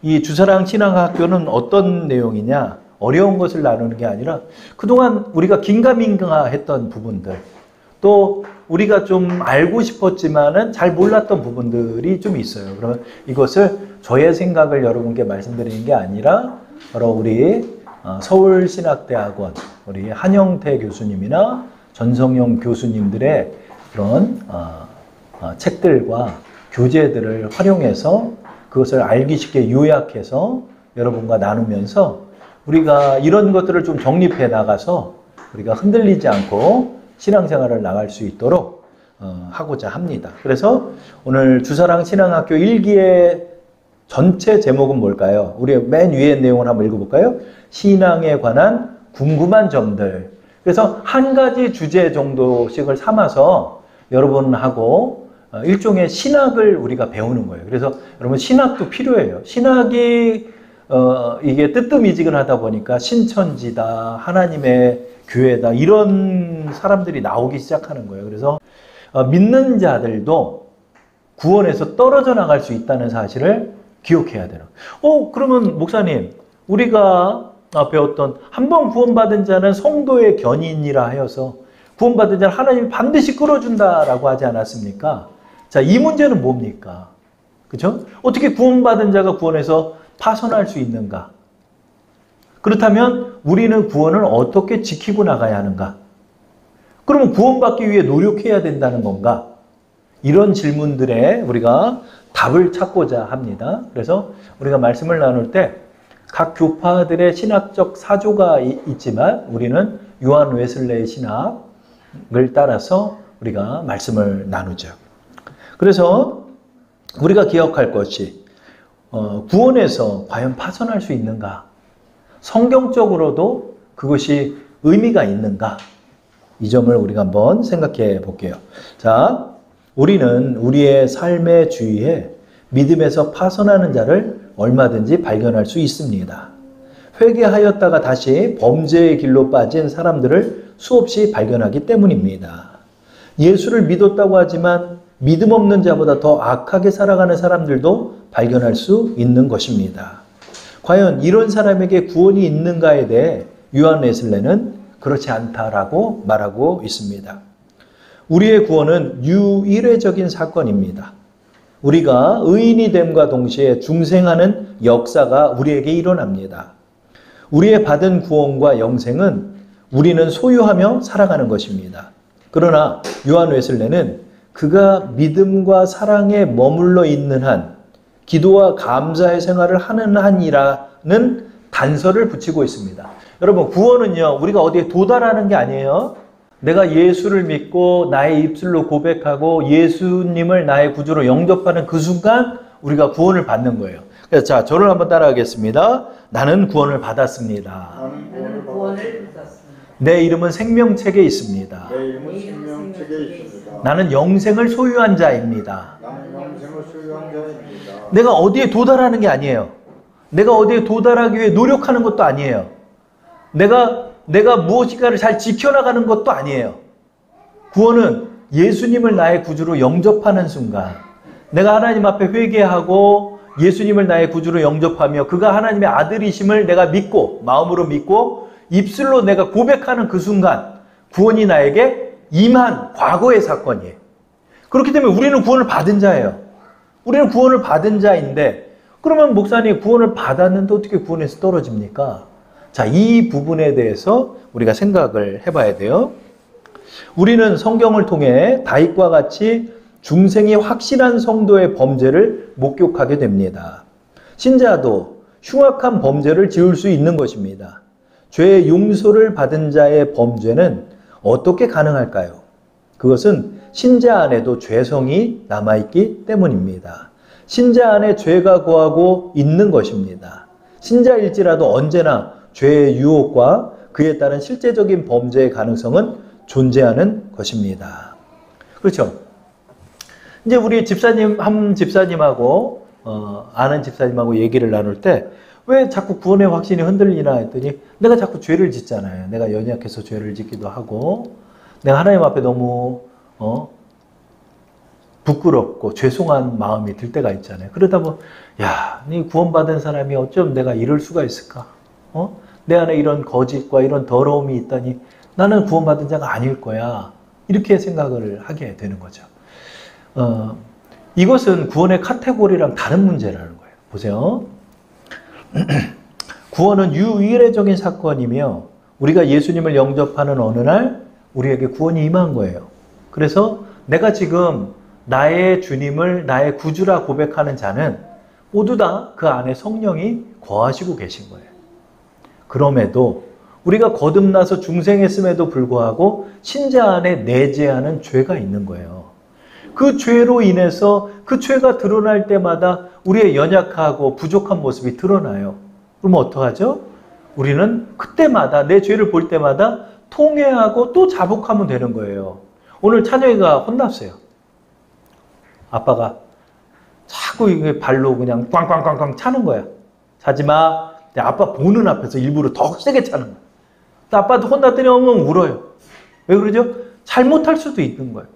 이 주사랑 신앙학교는 어떤 내용이냐? 어려운 것을 나누는 게 아니라 그동안 우리가 긴가민가 했던 부분들, 또 우리가 좀 알고 싶었지만은 잘 몰랐던 부분들이 좀 있어요. 그러면 이것을 저의 생각을 여러분께 말씀드리는 게 아니라 바로 우리 서울신학대학원 우리 한영태 교수님이나 전성용 교수님들의 그런 책들과 교재들을 활용해서 그것을 알기 쉽게 요약해서 여러분과 나누면서 우리가 이런 것들을 좀 정립해 나가서 우리가 흔들리지 않고 신앙생활을 나갈 수 있도록 하고자 합니다. 그래서 오늘 주사랑 신앙학교 1기의 전체 제목은 뭘까요? 우리 맨 위에 내용을 한번 읽어볼까요? 신앙에 관한 궁금한 점들. 그래서 한 가지 주제 정도씩을 삼아서 여러분하고 일종의 신학을 우리가 배우는 거예요. 그래서 여러분 신학도 필요해요. 신학이 이게 뜨뜻미지근하다 보니까 신천지다, 하나님의 교회다 이런 사람들이 나오기 시작하는 거예요. 그래서 믿는 자들도 구원에서 떨어져 나갈 수 있다는 사실을 기억해야 되는. 그러면 목사님, 우리가 배웠던 한 번 구원받은 자는 성도의 견인이라 하여서 구원받은 자는 하나님이 반드시 끌어준다라고 하지 않았습니까? 자, 이 문제는 뭡니까? 그렇죠? 어떻게 구원받은 자가 구원에서 파선할 수 있는가? 그렇다면 우리는 구원을 어떻게 지키고 나가야 하는가? 그러면 구원받기 위해 노력해야 된다는 건가? 이런 질문들에 우리가 답을 찾고자 합니다. 그래서 우리가 말씀을 나눌 때 각 교파들의 신학적 사조가 있지만 우리는 요한 웨슬레의 신학을 따라서 우리가 말씀을 나누죠. 그래서 우리가 기억할 것이 구원에서 과연 파선할 수 있는가? 성경적으로도 그것이 의미가 있는가? 이 점을 우리가 한번 생각해 볼게요. 자, 우리는 우리의 삶의 주위에 믿음에서 파선하는 자를 얼마든지 발견할 수 있습니다. 회개하였다가 다시 범죄의 길로 빠진 사람들을 수없이 발견하기 때문입니다. 예수를 믿었다고 하지만 믿음 없는 자보다 더 악하게 살아가는 사람들도 발견할 수 있는 것입니다. 과연 이런 사람에게 구원이 있는가에 대해 요한 웨슬레는 그렇지 않다라고 말하고 있습니다. 우리의 구원은 유일회적인 사건입니다. 우리가 의인이 됨과 동시에 중생하는 역사가 우리에게 일어납니다. 우리의 받은 구원과 영생은 우리는 소유하며 살아가는 것입니다. 그러나 요한 웨슬레는 그가 믿음과 사랑에 머물러 있는 한, 기도와 감사의 생활을 하는 한이라는 단서를 붙이고 있습니다. 여러분, 구원은요, 우리가 어디에 도달하는 게 아니에요. 내가 예수를 믿고 나의 입술로 고백하고 예수님을 나의 구주로 영접하는 그 순간 우리가 구원을 받는 거예요. 그래서 자, 저를 한번 따라하겠습니다. 나는 구원을 받았습니다. 나는 구원을 받았습니다. 내 이름은 생명책에 있습니다. 내 이름은 생명책에 있습니다. 나는 영생을 소유한 자입니다. 나는 영생을 소유한 자입니다. 내가 어디에 도달하는 게 아니에요. 내가 어디에 도달하기 위해 노력하는 것도 아니에요. 내가 무엇인가를 잘 지켜나가는 것도 아니에요. 구원은 예수님을 나의 구주로 영접하는 순간, 내가 하나님 앞에 회개하고 예수님을 나의 구주로 영접하며 그가 하나님의 아들이심을 내가 믿고, 마음으로 믿고 입술로 내가 고백하는 그 순간 구원이 나에게 임한 과거의 사건이에요. 그렇기 때문에 우리는 구원을 받은 자예요. 우리는 구원을 받은 자인데, 그러면 목사님 구원을 받았는데 어떻게 구원에서 떨어집니까? 자, 이 부분에 대해서 우리가 생각을 해봐야 돼요. 우리는 성경을 통해 다윗과 같이 중생이 확실한 성도의 범죄를 목격하게 됩니다. 신자도 흉악한 범죄를 지을 수 있는 것입니다. 죄의 용서를 받은 자의 범죄는 어떻게 가능할까요? 그것은 신자 안에도 죄성이 남아있기 때문입니다. 신자 안에 죄가 거하고 있는 것입니다. 신자일지라도 언제나 죄의 유혹과 그에 따른 실제적인 범죄의 가능성은 존재하는 것입니다. 그렇죠? 이제 우리 한 집사님하고 아는 집사님하고 얘기를 나눌 때 왜 자꾸 구원의 확신이 흔들리나 했더니 내가 자꾸 죄를 짓잖아요. 내가 연약해서 죄를 짓기도 하고 내가 하나님 앞에 너무 부끄럽고 죄송한 마음이 들 때가 있잖아요. 그러다 보면 야, 이 구원받은 사람이 어쩜 내가 이럴 수가 있을까? 내 안에 이런 거짓과 이런 더러움이 있다니 나는 구원받은 자가 아닐 거야. 이렇게 생각을 하게 되는 거죠. 이것은 구원의 카테고리랑 다른 문제라는 거예요. 보세요. 구원은 유일해적인 사건이며 우리가 예수님을 영접하는 어느 날 우리에게 구원이 임한 거예요. 그래서 내가 지금 나의 주님을 나의 구주라 고백하는 자는 모두 다 그 안에 성령이 거하시고 계신 거예요. 그럼에도 우리가 거듭나서 중생했음에도 불구하고 신자 안에 내재하는 죄가 있는 거예요. 그 죄로 인해서 그 죄가 드러날 때마다 우리의 연약하고 부족한 모습이 드러나요. 그러면 어떡하죠? 우리는 그때마다 내 죄를 볼 때마다 통회하고 또 자복하면 되는 거예요. 오늘 찬영이가 혼났어요. 아빠가 자꾸 이게 발로 그냥 꽝꽝꽝꽝 차는 거야. 자지 마. 아빠 보는 앞에서 일부러 더 세게 차는 거야. 아빠도 혼났더니 엉엉 울어요. 왜 그러죠? 잘못할 수도 있는 거예요.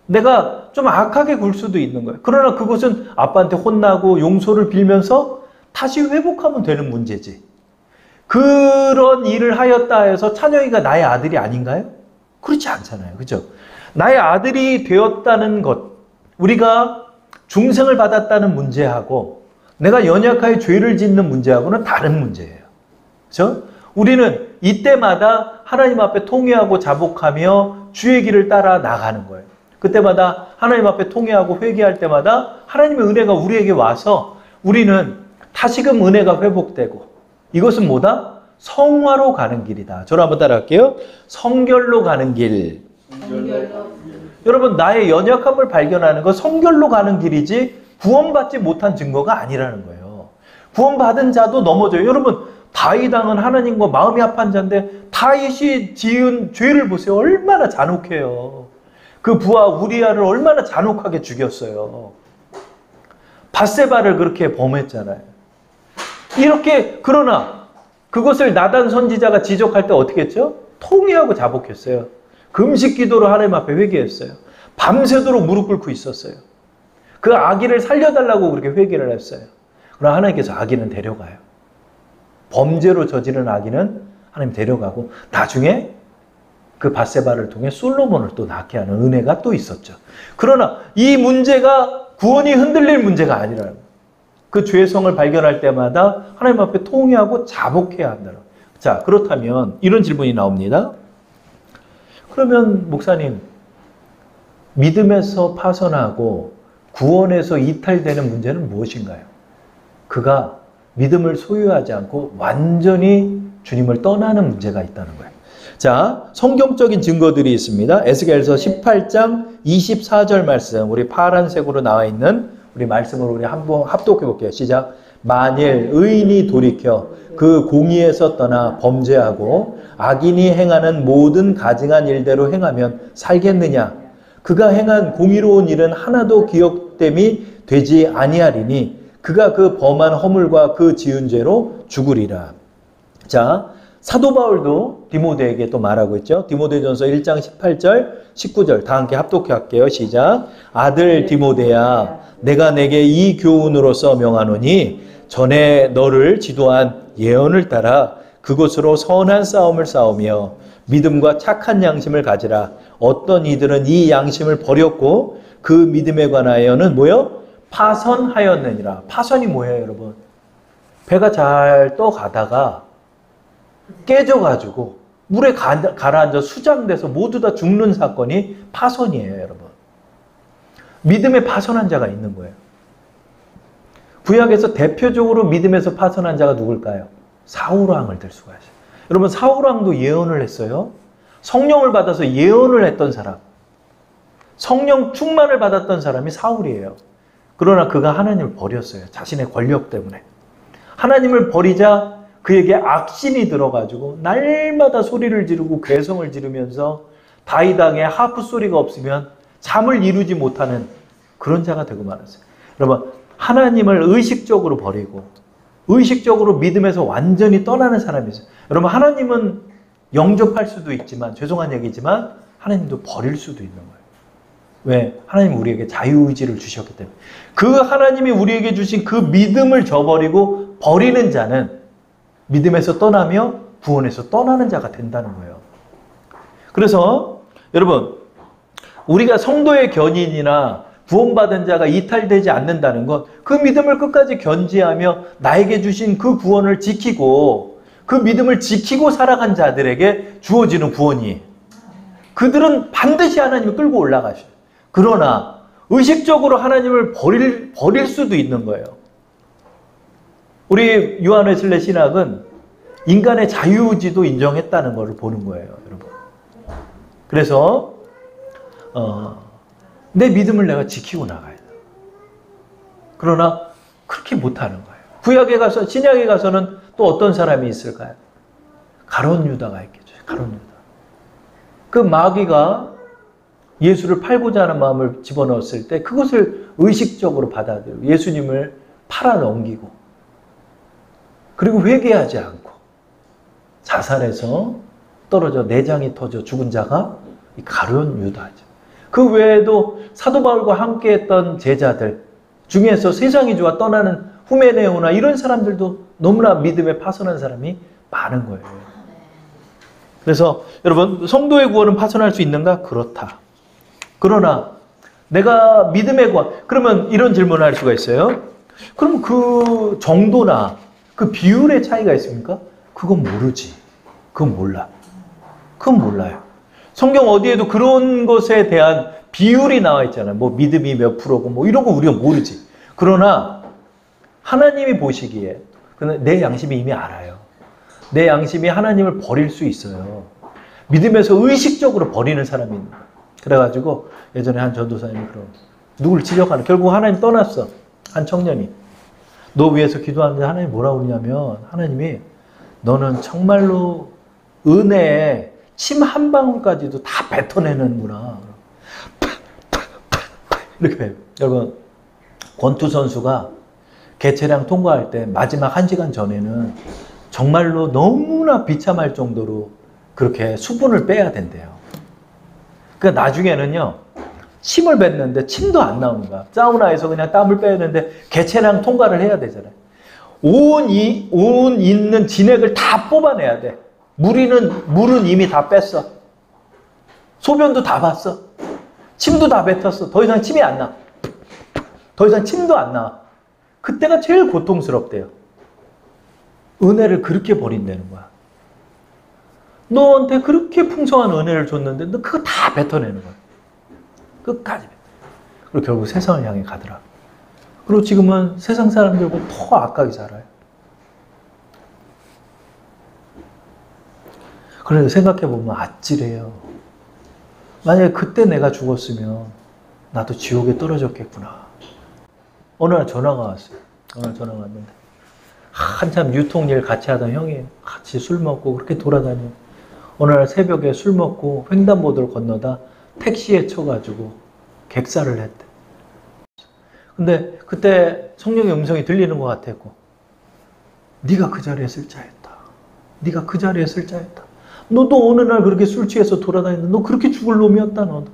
내가 좀 악하게 굴 수도 있는 거예요. 그러나 그것은 아빠한테 혼나고 용서를 빌면서 다시 회복하면 되는 문제지. 그런 일을 하였다 해서 찬영이가 나의 아들이 아닌가요? 그렇지 않잖아요. 그죠? 나의 아들이 되었다는 것, 우리가 중생을 받았다는 문제하고 내가 연약하게 죄를 짓는 문제하고는 다른 문제예요. 그렇죠? 우리는 이때마다 하나님 앞에 통회하고 자복하며 주의 길을 따라 나가는 거예요. 그때마다 하나님 앞에 통회하고 회개할 때마다 하나님의 은혜가 우리에게 와서 우리는 다시금 은혜가 회복되고 이것은 뭐다? 성화로 가는 길이다. 저를 한번 따라할게요. 성결로 가는 길. 여러분 나의 연약함을 발견하는 건 성결로 가는 길이지 구원받지 못한 증거가 아니라는 거예요. 구원받은 자도 넘어져요. 여러분 다윗 왕은 하나님과 마음이 합한 자인데 다윗이 지은 죄를 보세요. 얼마나 잔혹해요. 그 부하 우리아를 얼마나 잔혹하게 죽였어요. 밧세바를 그렇게 범했잖아요. 이렇게 그러나 그것을 나단 선지자가 지적할 때 어떻게 했죠? 통회하고 자복했어요. 금식 기도로 하나님 앞에 회개했어요. 밤새도록 무릎 꿇고 있었어요. 그 아기를 살려달라고 그렇게 회개를 했어요. 그러나 하나님께서 아기는 데려가요. 범죄로 저지른 아기는 하나님 데려가고 나중에 그 밧세바를 통해 솔로몬을 또 낳게 하는 은혜가 또 있었죠. 그러나 이 문제가 구원이 흔들릴 문제가 아니라는 거예요. 그 죄성을 발견할 때마다 하나님 앞에 통회하고 자복해야 한다는 거예요. 자, 그렇다면 이런 질문이 나옵니다. 그러면 목사님, 믿음에서 파선하고 구원에서 이탈되는 문제는 무엇인가요? 그가 믿음을 소유하지 않고 완전히 주님을 떠나는 문제가 있다는 거예요. 자, 성경적인 증거들이 있습니다. 에스겔서 18장 24절 말씀, 우리 파란색으로 나와 있는 우리 말씀을 우리 한번 합독해 볼게요. 시작. 만일 의인이 돌이켜 그 공의에서 떠나 범죄하고 악인이 행하는 모든 가증한 일대로 행하면 살겠느냐? 그가 행한 공의로운 일은 하나도 기억됨이 되지 아니하리니 그가 그 범한 허물과 그 지은 죄로 죽으리라. 자, 사도 바울도 디모데에게 또 말하고 있죠. 디모데전서 1장 18절, 19절 다 함께 합독해 할게요. 시작. 아들 디모데야, 내가 내게 이 교훈으로서 명하노니 전에 너를 지도한 예언을 따라 그것으로 선한 싸움을 싸우며 믿음과 착한 양심을 가지라. 어떤 이들은 이 양심을 버렸고 그 믿음에 관하여는 뭐요? 파선하였느니라. 파선이 뭐예요, 여러분? 배가 잘 떠가다가 깨져가지고 물에 가라앉아 수장돼서 모두 다 죽는 사건이 파선이에요, 여러분. 믿음에 파선한 자가 있는 거예요. 구약에서 대표적으로 믿음에서 파선한 자가 누굴까요? 사울왕을 들 수가 있어요. 여러분, 사울왕도 예언을 했어요. 성령을 받아서 예언을 했던 사람, 성령 충만을 받았던 사람이 사울이에요. 그러나 그가 하나님을 버렸어요. 자신의 권력 때문에. 하나님을 버리자 그에게 악신이 들어가지고 날마다 소리를 지르고 괴성을 지르면서 다윗 왕의 하프 소리가 없으면 잠을 이루지 못하는 그런 자가 되고 말았어요. 여러분, 하나님을 의식적으로 버리고 의식적으로 믿음에서 완전히 떠나는 사람이 있어요. 여러분, 하나님은 영접할 수도 있지만, 죄송한 얘기지만 하나님도 버릴 수도 있는 거예요. 왜? 하나님이 우리에게 자유의지를 주셨기 때문에. 그 하나님이 우리에게 주신 그 믿음을 저버리고 버리는 자는 믿음에서 떠나며 구원에서 떠나는 자가 된다는 거예요. 그래서 여러분, 우리가 성도의 견인이나 구원받은 자가 이탈되지 않는다는 건 그 믿음을 끝까지 견지하며 나에게 주신 그 구원을 지키고 그 믿음을 지키고 살아간 자들에게 주어지는 구원이에요. 그들은 반드시 하나님을 끌고 올라가셔요. 그러나 의식적으로 하나님을 버릴 수도 있는 거예요. 우리 요한 웨슬레 신학은 인간의 자유의지도 인정했다는 것을 보는 거예요, 여러분. 그래서 내 믿음을 내가 지키고 나가야 돼. 그러나 그렇게 못하는 거예요. 구약에 가서, 신약에 가서는 또 어떤 사람이 있을까요? 가룟 유다가 있겠죠. 가룟 유다. 그 마귀가 예수를 팔고자 하는 마음을 집어넣었을 때 그것을 의식적으로 받아들이고 예수님을 팔아 넘기고 그리고 회개하지 않고 자살해서 떨어져 내장이 터져 죽은 자가 이 가룟 유다죠. 그 외에도 사도 바울과 함께했던 제자들 중에서 세상이 좋아 떠나는 후메네오나 이런 사람들도 너무나 믿음에 파손한 사람이 많은 거예요. 그래서 여러분, 성도의 구원은 파손할 수 있는가? 그렇다. 그러나 내가 믿음의 구원, 그러면 이런 질문을 할 수가 있어요. 그럼 그 정도나 그 비율의 차이가 있습니까? 그건 모르지. 그건 몰라. 그건 몰라요. 성경 어디에도 그런 것에 대한 비율이 나와 있잖아요. 뭐 믿음이 몇 프로고 뭐 이런 거 우리가 모르지. 그러나 하나님이 보시기에 내 양심이 이미 알아요. 내 양심이 하나님을 버릴 수 있어요. 믿음에서 의식적으로 버리는 사람이 있는 거예요. 그래가지고 예전에 한 전도사님이 그런 누굴 지적하는, 결국 하나님 떠났어. 한 청년이. 너 위해서 기도하는데 하나님이 뭐라고 그러냐면, 하나님이 너는 정말로 은혜에 침 한 방울까지도 다 뱉어내는구나. 이렇게 해요. 여러분, 권투 선수가 개체량 통과할 때 마지막 1시간 전에는 정말로 너무나 비참할 정도로 그렇게 수분을 빼야 된대요. 그러니까 나중에는요, 침을 뱉는데 침도 안 나오는 거야. 사우나에서 그냥 땀을 빼야 되는데 개체량 통과를 해야 되잖아요. 온 있는 진액을 다 뽑아내야 돼. 물은 이미 다 뺐어. 소변도 다 봤어. 침도 다 뱉었어. 더 이상 침이 안 나. 더 이상 침도 안 나. 그때가 제일 고통스럽대요. 은혜를 그렇게 버린다는 거야. 너한테 그렇게 풍성한 은혜를 줬는데 너 그거 다 뱉어내는 거야. 끝까지. 그리고 결국 세상을 향해 가더라. 그리고 지금은 세상 사람들보다 더 악하게 살아요. 그래서 생각해보면 아찔해요. 만약에 그때 내가 죽었으면 나도 지옥에 떨어졌겠구나. 어느 날 전화가 왔어요. 어느 날 전화가 왔는데 한참 유통일 같이 하던 형이 같이 술 먹고 그렇게 돌아다녀. 어느 날 새벽에 술 먹고 횡단보도를 건너다 택시에 쳐가지고 객사를 했대. 근데 그때 성령의 음성이 들리는 것 같았고, 네가 그 자리에 쓸 자였다. 네가 그 자리에 쓸 자였다. 너도 어느 날 그렇게 술 취해서 돌아다니는데 너 그렇게 죽을 놈이었다. 너도.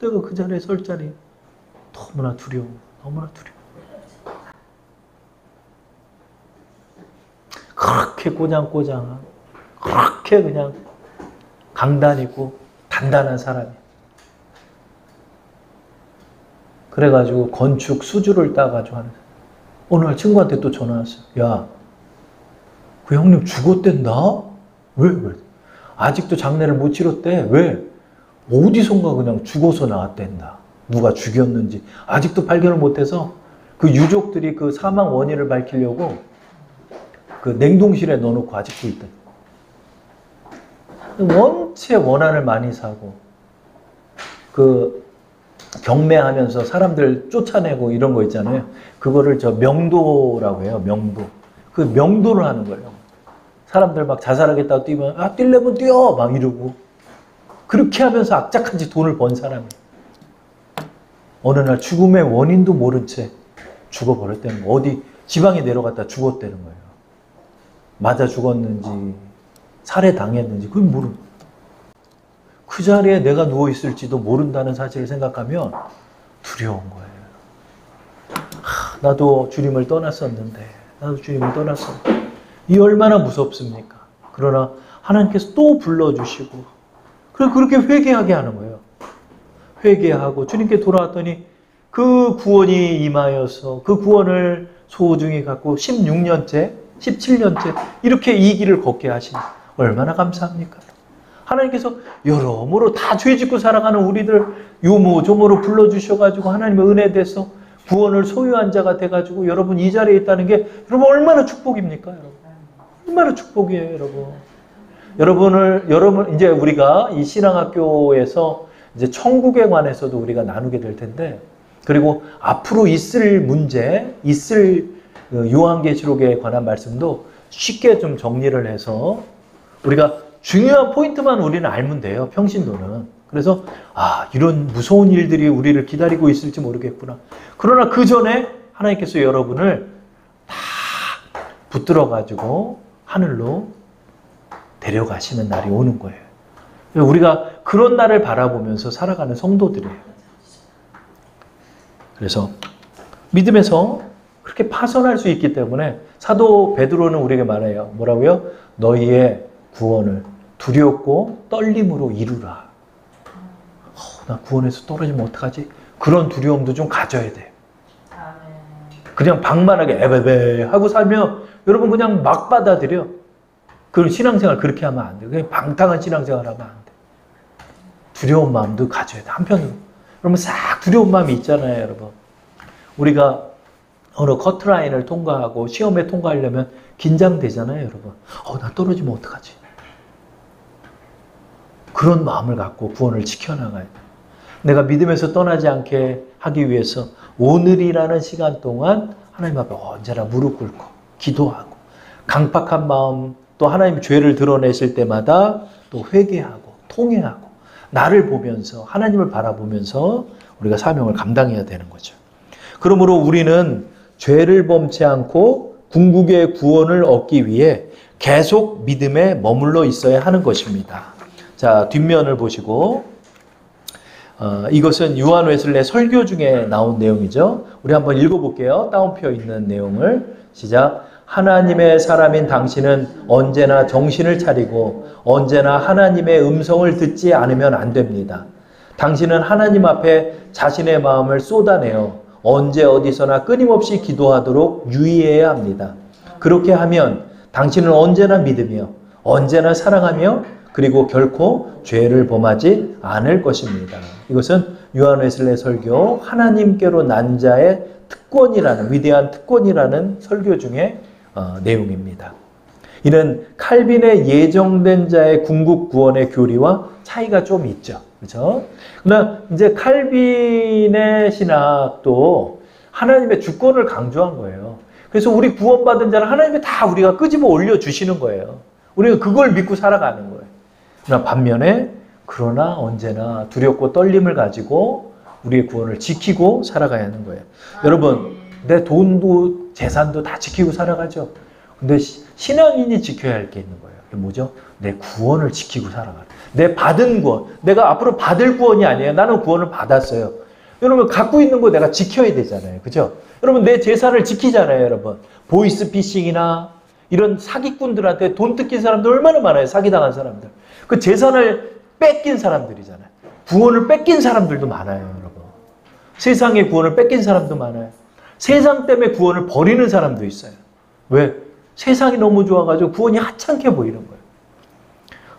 내가 그 자리에 설 자리 너무나 두려워. 너무나 두려워. 그렇게 꼬장꼬장한, 그렇게 그냥 강단 있고 단단한 사람이. 그래가지고 건축 수주를 따가지고 하는. 어느 날 친구한테 또 전화 왔어. 야, 그 형님 죽었댄다? 왜? 아직도 장례를 못 치렀대. 왜? 어디선가 그냥 죽어서 나왔댄다. 누가 죽였는지 아직도 발견을 못해서 그 유족들이 그 사망 원인을 밝히려고 그 냉동실에 넣어놓고 아직도 있다. 원체 원한을 많이 사고 그 경매하면서 사람들 쫓아내고 이런 거 있잖아요. 그거를 저 명도라고 해요. 명도. 그 명도를 하는 거예요. 사람들 막 자살하겠다고 뛰면 아 뛰려면 뛰어 막 이러고 그렇게 하면서 악착한 짓 돈을 번 사람이 어느 날 죽음의 원인도 모른 채 죽어버렸다는 거. 어디 지방에 내려갔다 죽었다는 거예요. 맞아 죽었는지 살해당했는지 그건 모르고. 그 자리에 내가 누워 있을지도 모른다는 사실을 생각하면 두려운 거예요. 나도 주님을 떠났었는데, 나도 주님을 떠났었는데, 이 얼마나 무섭습니까? 그러나 하나님께서 또 불러주시고, 그렇게 회개하게 하는 거예요. 회개하고 주님께 돌아왔더니 그 구원이 임하여서 그 구원을 소중히 갖고 16년째, 17년째 이렇게 이 길을 걷게 하시니 얼마나 감사합니까? 하나님께서 여러모로 다 죄짓고 살아가는 우리들 요모조모로 불러주셔가지고 하나님의 은혜 돼서 구원을 소유한 자가 돼가지고 여러분 이 자리에 있다는 게 여러분 얼마나 축복입니까? 여러분 얼마나 축복이에요, 여러분. 여러분 이제 우리가 이 신앙학교에서 이제 천국에 관해서도 우리가 나누게 될 텐데, 그리고 앞으로 있을 문제, 있을 요한계시록에 관한 말씀도 쉽게 좀 정리를 해서 우리가 중요한 포인트만 우리는 알면 돼요, 평신도는. 그래서 이런 무서운 일들이 우리를 기다리고 있을지 모르겠구나. 그러나 그 전에 하나님께서 여러분을 다 붙들어가지고 하늘로 데려가시는 날이 오는 거예요. 우리가 그런 날을 바라보면서 살아가는 성도들이에요. 그래서 믿음에서 그렇게 파선할 수 있기 때문에 사도 베드로는 우리에게 말해요. 뭐라고요? 너희의 구원을 두렵고 떨림으로 이루라. 나 구원에서 떨어지면 어떡하지? 그런 두려움도 좀 가져야 돼. 그냥 방만하게 에베베 하고 살면 여러분 그냥 막 받아들여. 그런 신앙생활 그렇게 하면 안 돼. 그냥 방탕한 신앙생활 하면 안 돼. 두려운 마음도 가져야 돼. 한편으로. 여러분 싹 두려운 마음이 있잖아요, 여러분. 우리가 어느 커트라인을 통과하고 시험에 통과하려면 긴장되잖아요, 여러분. 나 떨어지면 어떡하지? 그런 마음을 갖고 구원을 지켜나가야 돼. 내가 믿음에서 떠나지 않게 하기 위해서 오늘이라는 시간 동안 하나님 앞에 언제나 무릎 꿇고 기도하고 강팍한 마음, 또 하나님 죄를 드러내실 때마다 또 회개하고 통회하고 나를 보면서 하나님을 바라보면서 우리가 사명을 감당해야 되는 거죠. 그러므로 우리는 죄를 범치 않고 궁극의 구원을 얻기 위해 계속 믿음에 머물러 있어야 하는 것입니다. 자, 뒷면을 보시고 이것은 요한 웨슬레 설교 중에 나온 내용이죠. 우리 한번 읽어볼게요. 따옴표 있는 내용을. 시작. 하나님의 사람인 당신은 언제나 정신을 차리고 언제나 하나님의 음성을 듣지 않으면 안 됩니다. 당신은 하나님 앞에 자신의 마음을 쏟아내어 언제 어디서나 끊임없이 기도하도록 유의해야 합니다. 그렇게 하면 당신은 언제나 믿으며 언제나 사랑하며 그리고 결코 죄를 범하지 않을 것입니다. 이것은 요한 웨슬레 설교 하나님께로 난 자의 특권이라는 위대한 특권이라는 설교 중에 내용입니다. 이는 칼빈의 예정된 자의 궁극 구원의 교리와 차이가 좀 있죠. 그렇죠? 그러나 이제 칼빈의 신학도 하나님의 주권을 강조한 거예요. 그래서 우리 구원받은 자를 하나님이 다 우리가 끄집어 올려주시는 거예요. 우리가 그걸 믿고 살아가는 거예요. 그러나 반면에 그러나 언제나 두렵고 떨림을 가지고 우리의 구원을 지키고 살아가야 하는 거예요. 여러분, 내 돈도 재산도 다 지키고 살아가죠. 근데 신앙인이 지켜야 할 게 있는 거예요. 그게 뭐죠? 내 구원을 지키고 살아가는. 내 받은 구원. 내가 앞으로 받을 구원이 아니에요. 나는 구원을 받았어요. 여러분, 갖고 있는 거 내가 지켜야 되잖아요. 그죠? 여러분, 내 재산을 지키잖아요, 여러분. 보이스피싱이나 이런 사기꾼들한테 돈 뜯긴 사람들 얼마나 많아요. 사기당한 사람들. 그 재산을 뺏긴 사람들이잖아요. 구원을 뺏긴 사람들도 많아요, 여러분. 세상의 구원을 뺏긴 사람도 많아요. 세상 때문에 구원을 버리는 사람도 있어요. 왜? 세상이 너무 좋아가지고 구원이 하찮게 보이는 거예요.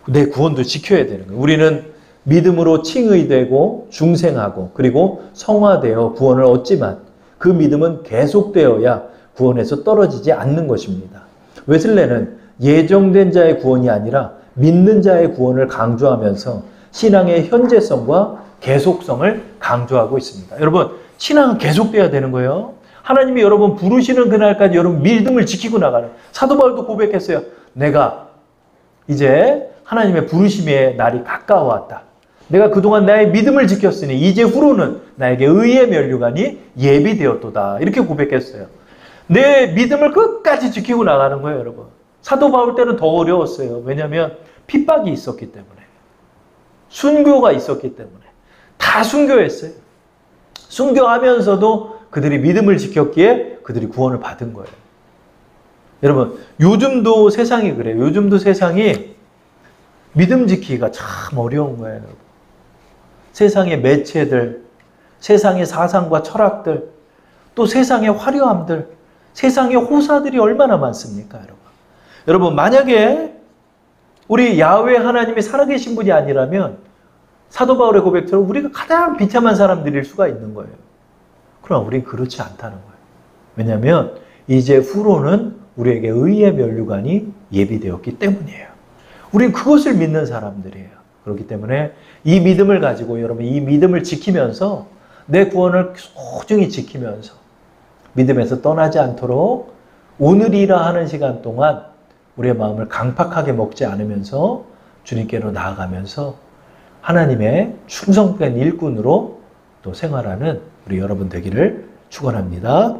내 구원도 지켜야 되는 거예요. 우리는 믿음으로 칭의되고 중생하고 그리고 성화되어 구원을 얻지만 그 믿음은 계속되어야 구원에서 떨어지지 않는 것입니다. 웨슬레는 예정된 자의 구원이 아니라 믿는 자의 구원을 강조하면서 신앙의 현재성과 계속성을 강조하고 있습니다. 여러분, 신앙은 계속돼야 되는 거예요. 하나님이 여러분 부르시는 그날까지 여러분 믿음을 지키고 나가는. 사도 바울도 고백했어요. 내가 이제 하나님의 부르심의 날이 가까워왔다. 내가 그동안 나의 믿음을 지켰으니 이제 후로는 나에게 의의 면류관이 예비되었도다. 이렇게 고백했어요. 내 믿음을 끝까지 지키고 나가는 거예요, 여러분. 사도 바울 때는 더 어려웠어요. 왜냐하면 핍박이 있었기 때문에. 순교가 있었기 때문에 다 순교했어요. 순교하면서도 그들이 믿음을 지켰기에 그들이 구원을 받은 거예요. 여러분, 요즘도 세상이 그래요. 요즘도 세상이 믿음 지키기가 참 어려운 거예요. 여러분. 세상의 매체들, 세상의 사상과 철학들, 또 세상의 화려함들, 세상의 호사들이 얼마나 많습니까, 여러분? 여러분, 만약에 우리 야훼 하나님이 살아계신 분이 아니라면 사도 바울의 고백처럼 우리가 가장 비참한 사람들일 수가 있는 거예요. 그러나 우리는 그렇지 않다는 거예요. 왜냐하면 이제 후로는 우리에게 의의 면류관이 예비되었기 때문이에요. 우리는 그것을 믿는 사람들이에요. 그렇기 때문에 이 믿음을 가지고 여러분 이 믿음을 지키면서 내 구원을 소중히 지키면서 믿음에서 떠나지 않도록 오늘이라 하는 시간 동안 우리의 마음을 강팍하게 먹지 않으면서 주님께로 나아가면서 하나님의 충성된 일꾼으로 또 생활하는 우리 여러분 되기를 축원합니다.